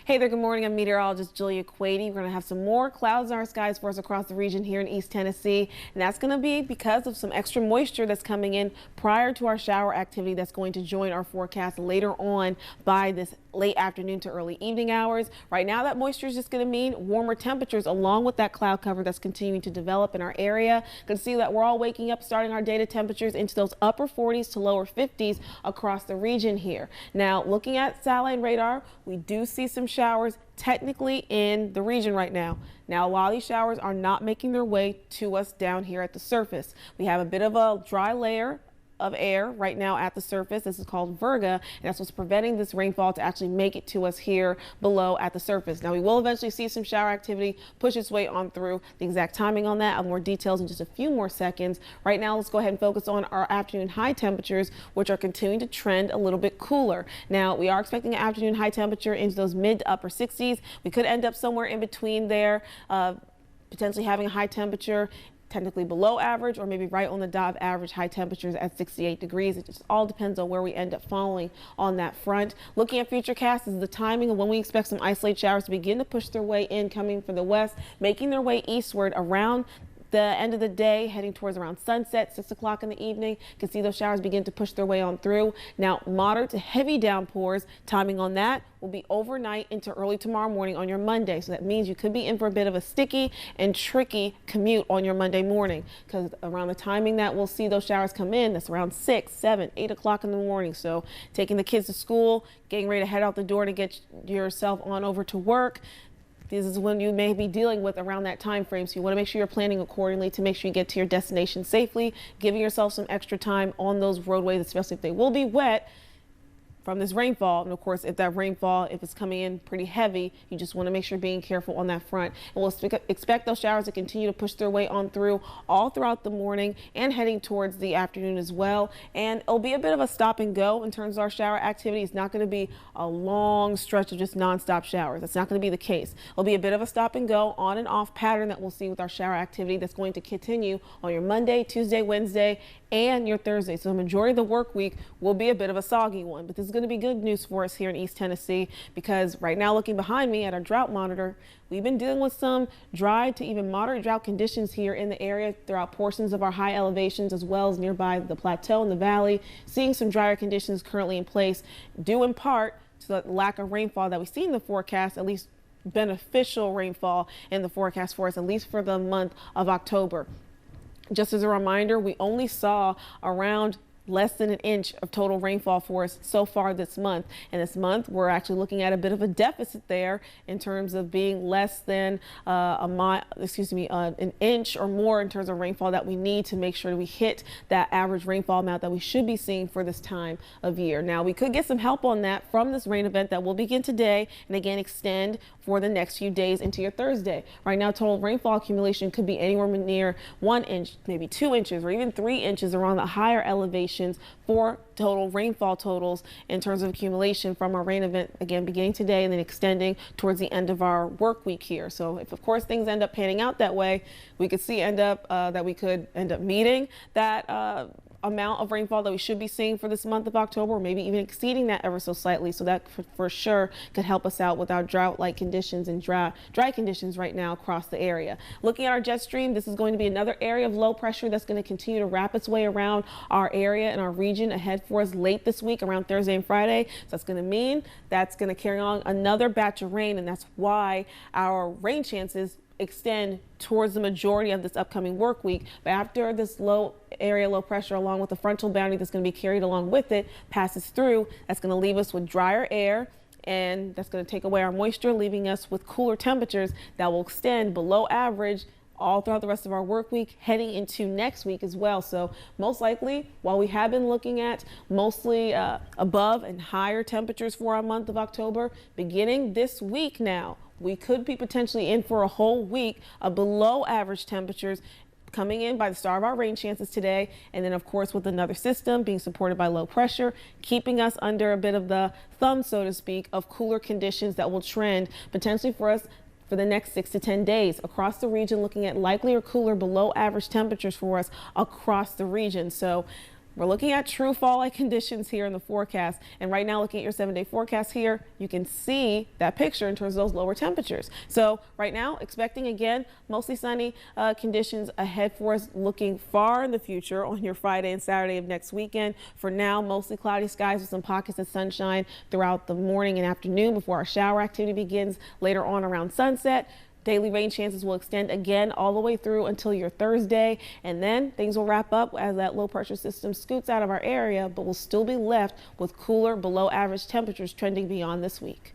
Hey there, good morning. I'm meteorologist Julia Quady. We're going to have some more clouds in our skies for us across the region here in East Tennessee. And that's going to be because of some extra moisture that's coming in prior to our shower activity that's going to join our forecast later on by this late afternoon to early evening hours. Right now, that moisture is just going to mean warmer temperatures along with that cloud cover that's continuing to develop in our area. You can see that we're all waking up, starting our day to temperatures into those upper 40s to lower 50s across the region here. Now, looking at satellite radar, we do see some showers technically in the region right now. Now, while these showers are not making their way to us down here at the surface, we have a bit of a dry layer of air right now at the surface. This is called Virga, and that's what's preventing this rainfall to actually make it to us here below at the surface. Now, we will eventually see some shower activity push its way on through. The exact timing on that, I'll have more details in just a few more seconds. Right now, let's go ahead and focus on our afternoon high temperatures, which are continuing to trend a little bit cooler. Now, we are expecting an afternoon high temperature into those mid to upper 60s. We could end up somewhere in between there, potentially having a high temperature technically below average or maybe right on the dot of average high temperatures at 68 degrees. It just all depends on where we end up falling on that front. Looking at futurecasts is the timing of when we expect some isolated showers to begin to push their way in, coming from the west, making their way eastward around the end of the day, heading towards around sunset, 6 o'clock in the evening. You can see those showers begin to push their way on through. Now, moderate to heavy downpours, timing on that will be overnight into early tomorrow morning on your Monday. So that means you could be in for a bit of a sticky and tricky commute on your Monday morning, because around the timing that we'll see those showers come in, that's around 6, 7, 8 o'clock in the morning. So taking the kids to school, getting ready to head out the door to get yourself on over to work. This is when you may be dealing with around that time frame. So you want to make sure you're planning accordingly to make sure you get to your destination safely, giving yourself some extra time on those roadways, especially if they will be wet from this rainfall. And of course, if that rainfall, if it's coming in pretty heavy, you just want to make sure you're being careful on that front. And we'll expect those showers to continue to push their way on through all throughout the morning and heading towards the afternoon as well. And it'll be a bit of a stop and go in terms of our shower activity. It's not going to be a long stretch of just nonstop showers. That's not going to be the case. It'll be a bit of a stop and go on and off pattern that we'll see with our shower activity that's going to continue on your Monday, Tuesday, Wednesday, and your Thursday. So the majority of the work week will be a bit of a soggy one, but this is going to be good news for us here in East Tennessee, because right now, looking behind me at our drought monitor, we've been dealing with some dry to even moderate drought conditions here in the area throughout portions of our high elevations, as well as nearby the plateau and the valley, seeing some drier conditions currently in place, due in part to the lack of rainfall that we see in the forecast, at least beneficial rainfall in the forecast for us, at least for the month of October. Just as a reminder, we only saw around less than an inch of total rainfall for us so far this month. And this month, we're actually looking at a bit of a deficit there in terms of being less than an inch or more in terms of rainfall that we need to make sure we hit that average rainfall amount that we should be seeing for this time of year. Now, we could get some help on that from this rain event that will begin today and again extend for the next few days into your Thursday. Right now, total rainfall accumulation could be anywhere near 1 inch, maybe 2 inches, or even 3 inches around the higher elevations for total rainfall totals in terms of accumulation from our rain event, again beginning today and then extending towards the end of our work week here. So if of course things end up panning out that way, we could see that we could end up meeting that amount of rainfall that we should be seeing for this month of October, or maybe even exceeding that ever so slightly. So that for sure could help us out with our drought-like conditions and dry conditions right now across the area. Looking at our jet stream, this is going to be another area of low pressure that's going to continue to wrap its way around our area and our region ahead for us late this week around Thursday and Friday. So that's going to mean that's going to carry on another batch of rain, and that's why our rain chances extend towards the majority of this upcoming work week. But after this low pressure, along with the frontal boundary that's going to be carried along with it, passes through, that's going to leave us with drier air, and that's going to take away our moisture, leaving us with cooler temperatures that will extend below average all throughout the rest of our work week, heading into next week as well. So most likely, while we have been looking at mostly above and higher temperatures for our month of October, beginning this week now, we could be potentially in for a whole week of below average temperatures coming in by the start of our rain chances today. And then, of course, with another system being supported by low pressure, keeping us under a bit of the thumb, so to speak, of cooler conditions that will trend potentially for us for the next 6 to 10 days across the region, looking at likely or cooler below average temperatures for us across the region. So We're looking at true fall-like conditions here in the forecast. And right now, looking at your 7-day forecast here, you can see that picture in terms of those lower temperatures. So right now, expecting again, mostly sunny conditions ahead for us, looking far in the future on your Friday and Saturday of next weekend. For now, mostly cloudy skies with some pockets of sunshine throughout the morning and afternoon before our shower activity begins later on around sunset. Daily rain chances will extend again all the way through until your Thursday, and then things will wrap up as that low pressure system scoots out of our area, but we'll still be left with cooler, below average temperatures trending beyond this week.